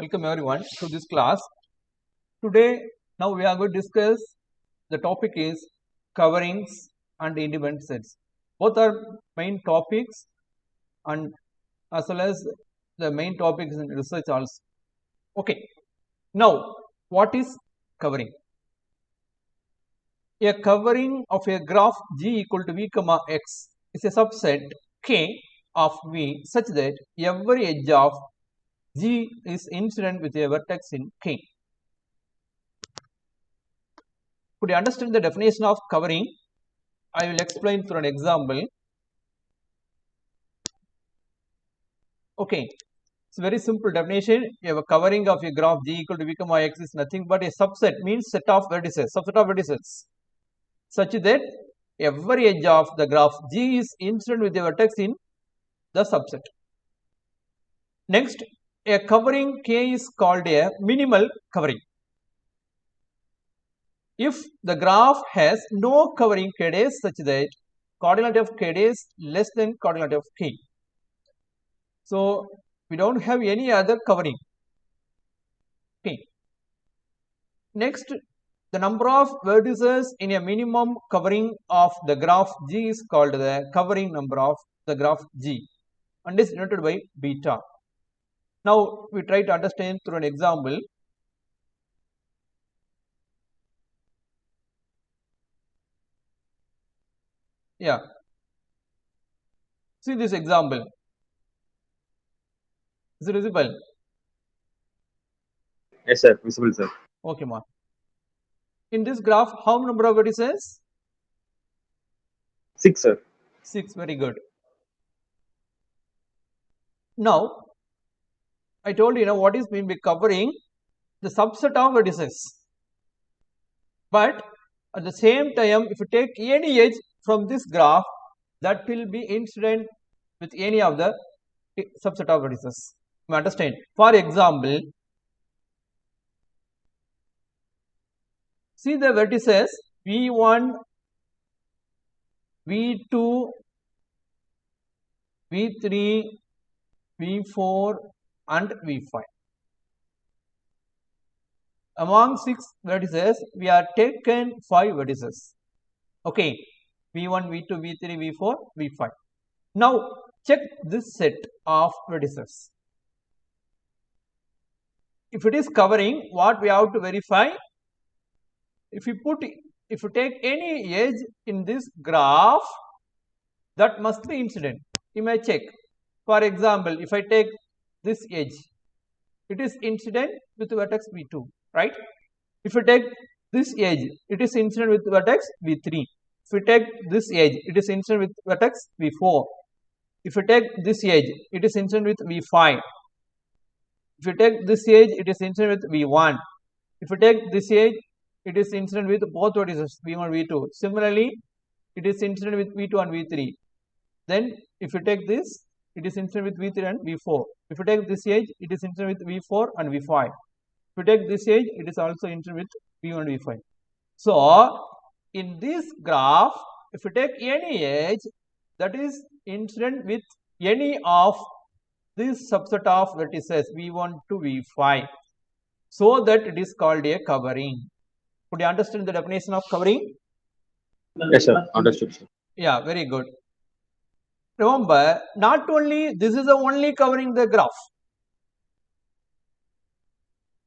Welcome everyone to this class. Today, now we are going to discuss the topic is coverings and independent sets. Both are main topics and as well as the main topics in research also. Okay. Now, what is covering? A covering of a graph G equal to V comma X is a subset K of V such that every edge of G is incident with a vertex in K. Could you understand the definition of covering? I will explain through an example. Okay, it's a very simple definition. You have a covering of a graph G equal to V comma X is nothing but a subset, means set of vertices, subset of vertices, such that every edge of the graph G is incident with a vertex in the subset. Next, a covering K is called a minimal covering. If the graph has no covering K days such that coordinate of K days less than coordinate of K. So, we don't have any other covering. Okay. Next, the number of vertices in a minimum covering of the graph G is called the covering number of the graph G and is denoted by beta. Now, we try to understand through an example. Yeah. See this example. Is it visible? Yes, sir. Visible, sir. Okay, ma. In this graph, how many number of vertices? 6, sir. 6. Very good. Now, I told you, what is mean by covering? The subset of vertices. But at the same time, if you take any edge from this graph, that will be incident with any of the subset of vertices. You understand? For example, see the vertices V1, V2, V3, V4 and V5. Among 6 vertices, we are taken 5 vertices. Okay, V1, V2, V3, V4, V5. Now, check this set of vertices. If it is covering, what we have to verify? If you take any edge in this graph, that must be incident. You may check. For example, if I take this edge, it is incident with vertex V2, right? If you take this edge, it is incident with vertex V3. If you take this edge, it is incident with vertex V4. If you take this edge, it is incident with V5. If you take this edge, it is incident with V1. If you take this edge, it is incident with both vertices V1 V2. Similarly, it is incident with V2 and V3. Then, if you take this, it is incident with V3 and V4. If you take this edge, it is incident with V4 and V5. If you take this edge, it is also incident with V1 and V5. So, in this graph, if you take any edge, that is incident with any of this subset of vertices V1 to V5, so that it is called a covering. Could you understand the definition of covering? Yes, sir. Understood, sir. Yeah, very good. Remember, not only this is the only covering the graph.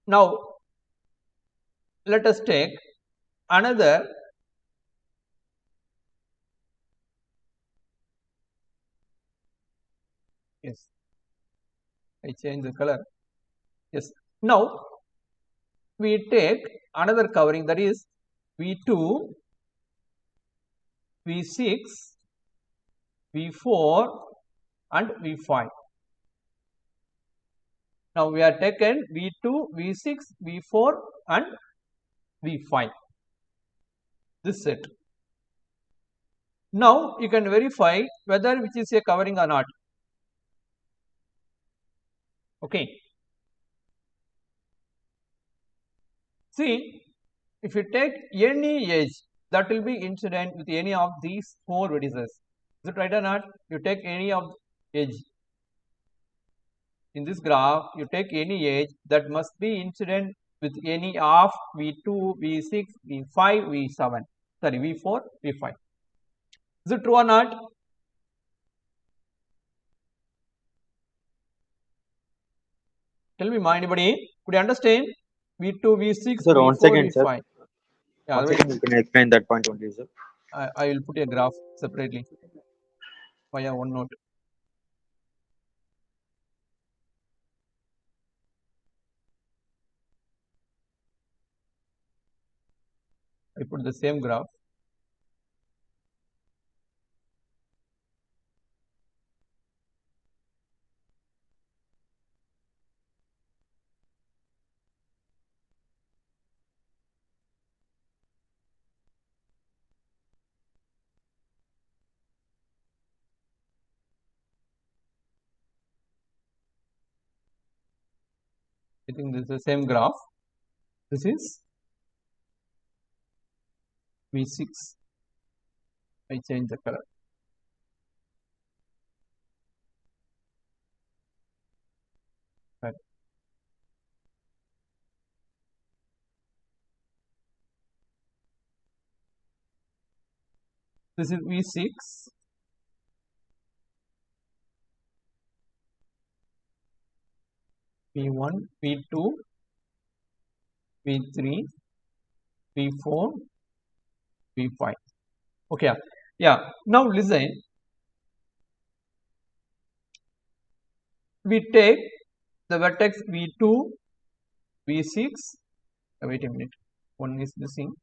Now, let us take another. Yes, I change the color. Yes. Now, we take another covering, that is V2, V6, V4 and V5. Now, we are taken V2, V6, V4 and V5. This set. Now, you can verify whether which is a covering or not. Okay. See, if you take any edge, that will be incident with any of these 4 vertices. Is it right or not? You take any of edge. in this graph, you take any edge that must be incident with any of V2, V6, V5, V7. Sorry, V4, V5. Is it true or not? Tell me, anybody? Could you understand? V2, V6, Sir, V4, one second, sir. V5. Yeah, One wait. second, you can explain that point only, sir. I will put a graph separately via OneNote. I put the same graph. I think this is the same graph. This is V6. I change the color. Right. This is V6. V1, V2, V3, V4, V5. Okay. Yeah. Now listen. We take the vertex V2, V6. Wait a minute. One is missing.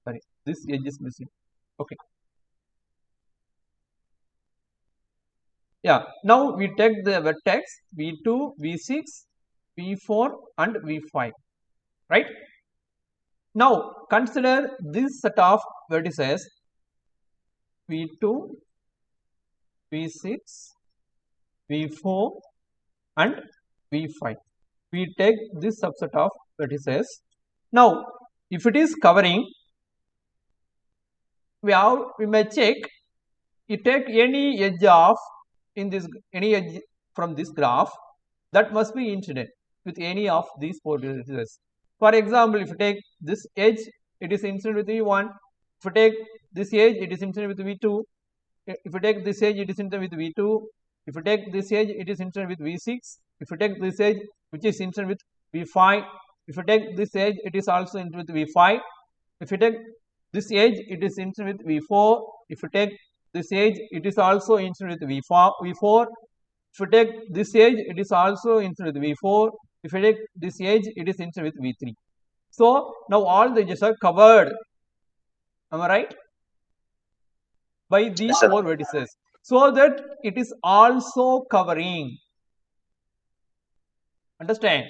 Sorry, this edge is missing. Okay. Yeah. Now we take the vertex V2, V6, V4, and V5. Right? Now consider this set of vertices V2, V6, V4, and V5. We take this subset of vertices. Now, if it is covering, we may check. You take any edge of any edge from this graph that must be incident with any of these four vertices. For example, if you take this edge, it is incident with V1. If you take this edge, it is incident with V2. If you take this edge, it is incident with V2. If you take this edge, it is incident with V6. If you take this edge, which is incident with V5. If you take this edge, it is also incident with V5. If you take this edge, it is incident with V4. If you take this edge, it is also incident with V4. If you take this edge, it is also incident with V4. If you take this edge, it is incident with V3. So now all the edges are covered. Am I right? By these four vertices, so that it is also covering. Understand?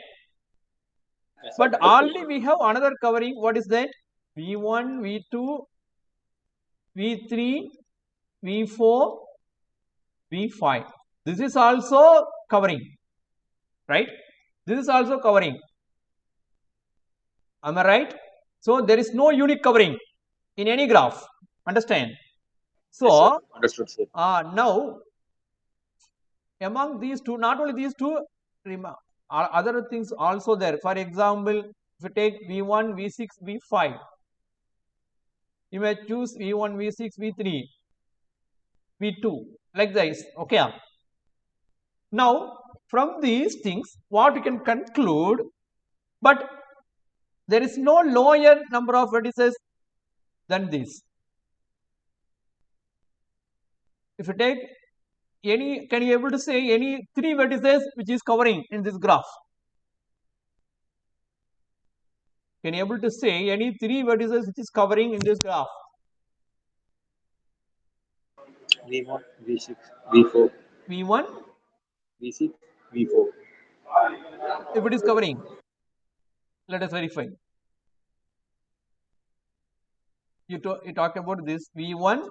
Yes, but already we have another covering. What is that? V1, V2, V3, V4, V5. This is also covering, right? This is also covering. Am I right? So there is no unique covering in any graph. Understand? So yes, understood, sir. Now among these two, not only these two, other things also there. For example, if you take V1, V6, V5, you may choose V1, V6, V3, V2, like this. Okay. Now, from these things, what we can conclude, but there is no lower number of vertices than this. If you take any, can you able to say any three vertices which is covering in this graph? Can you able to say any three vertices which is covering in this graph? V1, V6, V4. V1, V6, V4. if it is covering, let us verify. You talk about this V1,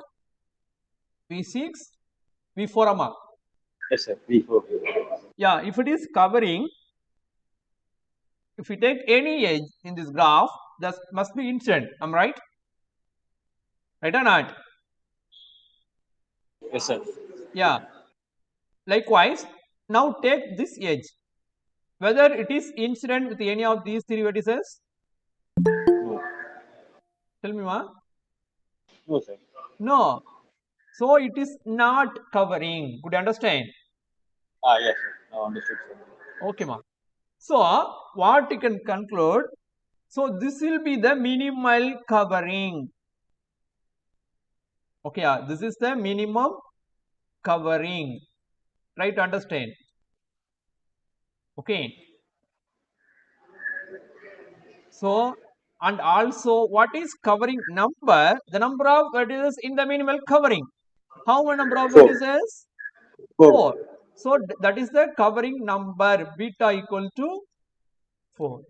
V6, V4 amma. Yes, sir. V4. Yeah, if it is covering, if you take any edge in this graph, that must be incident. Am I right? Right or not? Yes, sir. Yeah. Likewise, now take this edge. Whether it is incident with any of these three vertices? No. Tell me, ma. No, sir. No. So it is not covering. Could you understand? Yes, sir. Now understood, sir. Okay, ma. So what you can conclude? So this will be the minimal covering. Okay, this is the minimum covering. Try to understand. Okay. So, and also what is covering number? The number of vertices in the minimal covering. How many number of 4. vertices? 4. 4. So that is the covering number, beta equal to 4.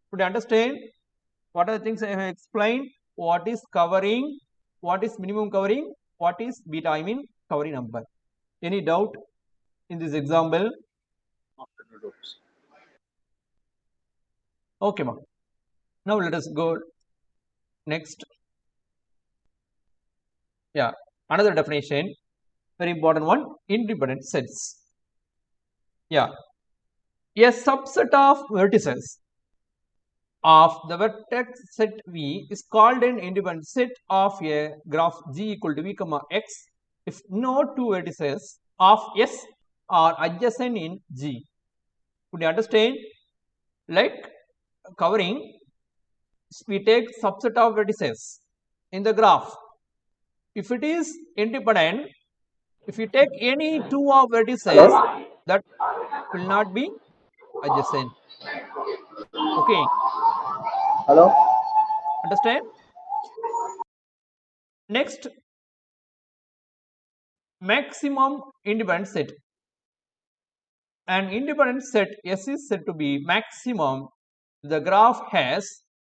Could you understand? What are the things I have explained? What is covering? What is minimum covering? What is beta, I mean covering number? Any doubt in this example? No doubts. Okay, ma'am. Now let us go next. Yeah, another definition, very important one, independent sets. Yeah, a subset of vertices of the vertex set V is called an independent set of a graph G equal to V comma X if no two vertices of S are adjacent in G. Could you understand? Like covering, we take subset of vertices in the graph. If it is independent, if you take any two of vertices, that will not be adjacent. Okay, Hello? understand? Next, maximum independent set. An independent set S is said to be maximum. The graph has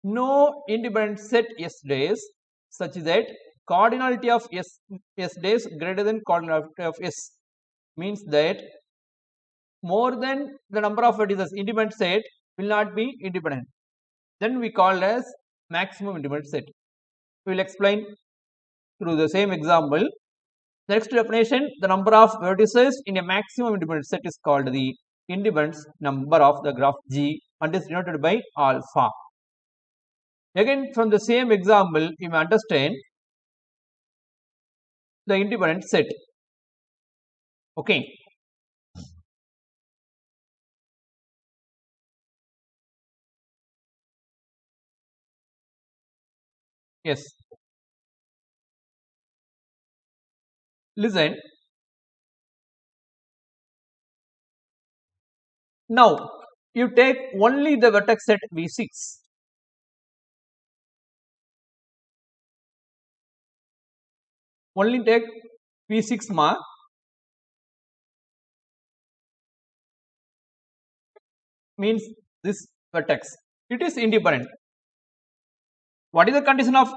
no independent set S days such that cardinality of S days greater than cardinality of S, means that more than the number of vertices independent set will not be independent. Then we call as maximum independent set. We will explain through the same example. The next definition, the number of vertices in a maximum independent set is called the independence number of the graph G and is denoted by alpha. Again, from the same example, you may understand the independent set. Okay. Yes. Listen. Now, you take only the vertex set V6. Only take V6 mark. Means this vertex. It is independent. What is the condition of,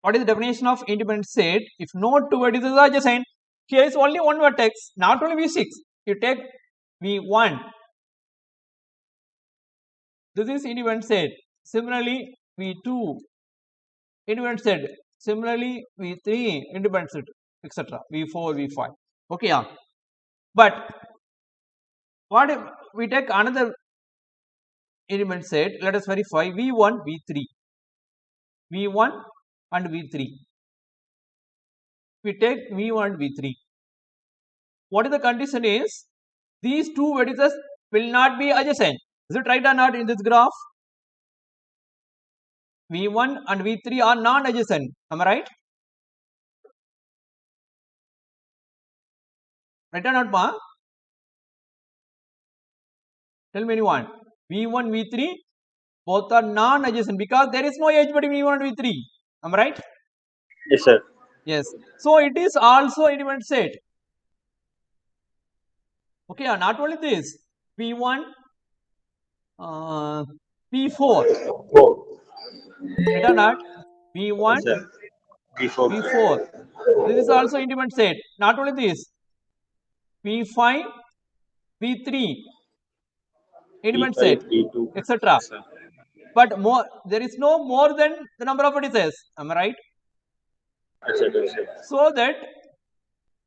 what is the definition of independent set? If no two vertices are adjacent, here is only one vertex, not only V6. You take V1. This is independent set. Similarly, V2 independent set. Similarly, V3 independent set, etc. V4, V5. Okay, yeah. But what if we take another independent set? Let us verify V1, V3. V1 and V3. We take V1 and V3. What is the condition is? These two vertices will not be adjacent. Is it right or not in this graph? V1 and V3 are non-adjacent. Am I right? Right or not, ma? Tell me anyone. V1, V3 both are non-adjacent because there is no edge between V1 and V3. Am I right? Yes, sir. Yes. So it is also independent set. Okay, not only this. V1, P4. 4. Right or not? V1, Yes, sir. V4. V4. This is also independent set. Not only this. V5, V3. Independent V5, set, V2. etc. Yes, sir. But more, there is no more than the number of vertices. Am I right? Yes, sir. Yes, sir. So that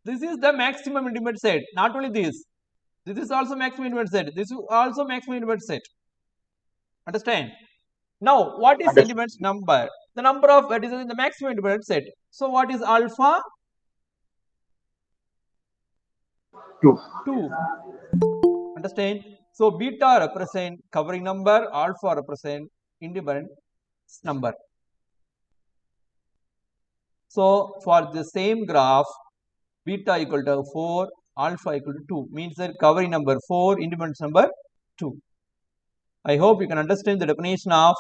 This is the maximum independent set. Not only this. This is also maximum independent set. This is also maximum independent set. Understand? Now, what is Understood. independent number? The number of vertices in the maximum independent set. So, what is alpha? 2. 2. Understand? So, beta represent covering number, alpha represent independent number. So, for the same graph, beta equal to 4, alpha equal to 2 means that covering number 4, independence number 2. I hope you can understand the definition of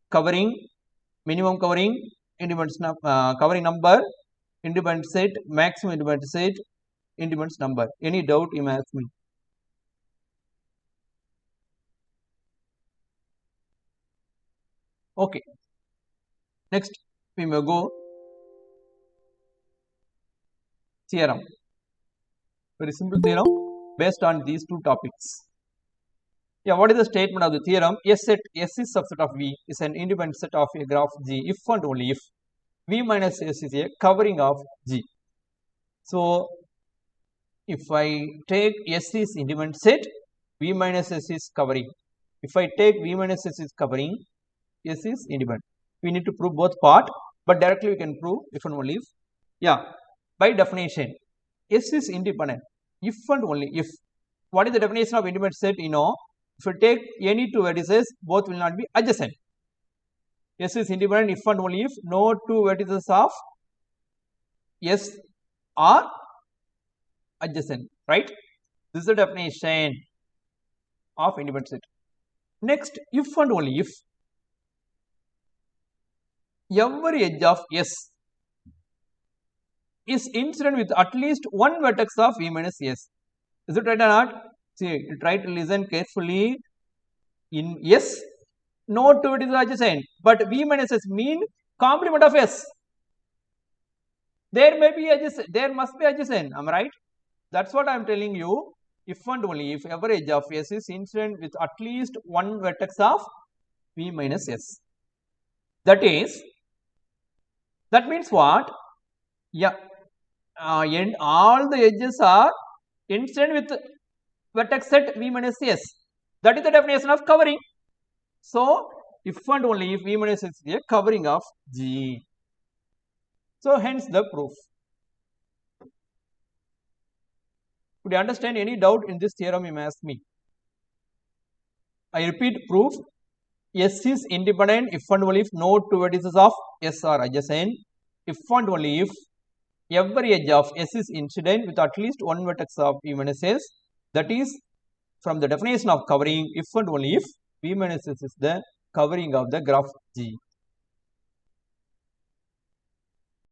covering, minimum covering, independence covering number, independent set, maximum independent set, independence number. Any doubt you may ask me. Okay. Next, we may go theorem. Very simple theorem based on these two topics. Yeah, what is the statement of the theorem? S set S is subset of V is an independent set of a graph G if and only if V minus S is a covering of G. So, if I take S is independent set, V minus S is covering. If I take V minus S is covering, S is independent. We need to prove both part, but directly we can prove if and only if. Yeah, by definition, S is independent if and only if. What is the definition of independent set? You know, if you take any two vertices, both will not be adjacent. S is independent if and only if no two vertices of S are adjacent, right? This is the definition of independent set. Next, if and only if every edge of S is incident with at least one vertex of V minus S. Is it right or not? See, try to listen carefully. In S, no two vertices are adjacent, but V minus S mean complement of S. There may be adjacent, there must be adjacent, am I right? That's what I am telling you. If and only if every edge of S is incident with at least one vertex of V minus S. That means what? Yeah, and all the edges are incident with vertex set V minus S. That is the definition of covering. So, if and only if V minus S is a covering of G. So, hence the proof. Could you understand any doubt in this theorem? You may ask me. I repeat proof. S is independent if and only if no two vertices of S are adjacent. If and only if every edge of S is incident with at least one vertex of V minus S. That is from the definition of covering if and only if V minus S is the covering of the graph G.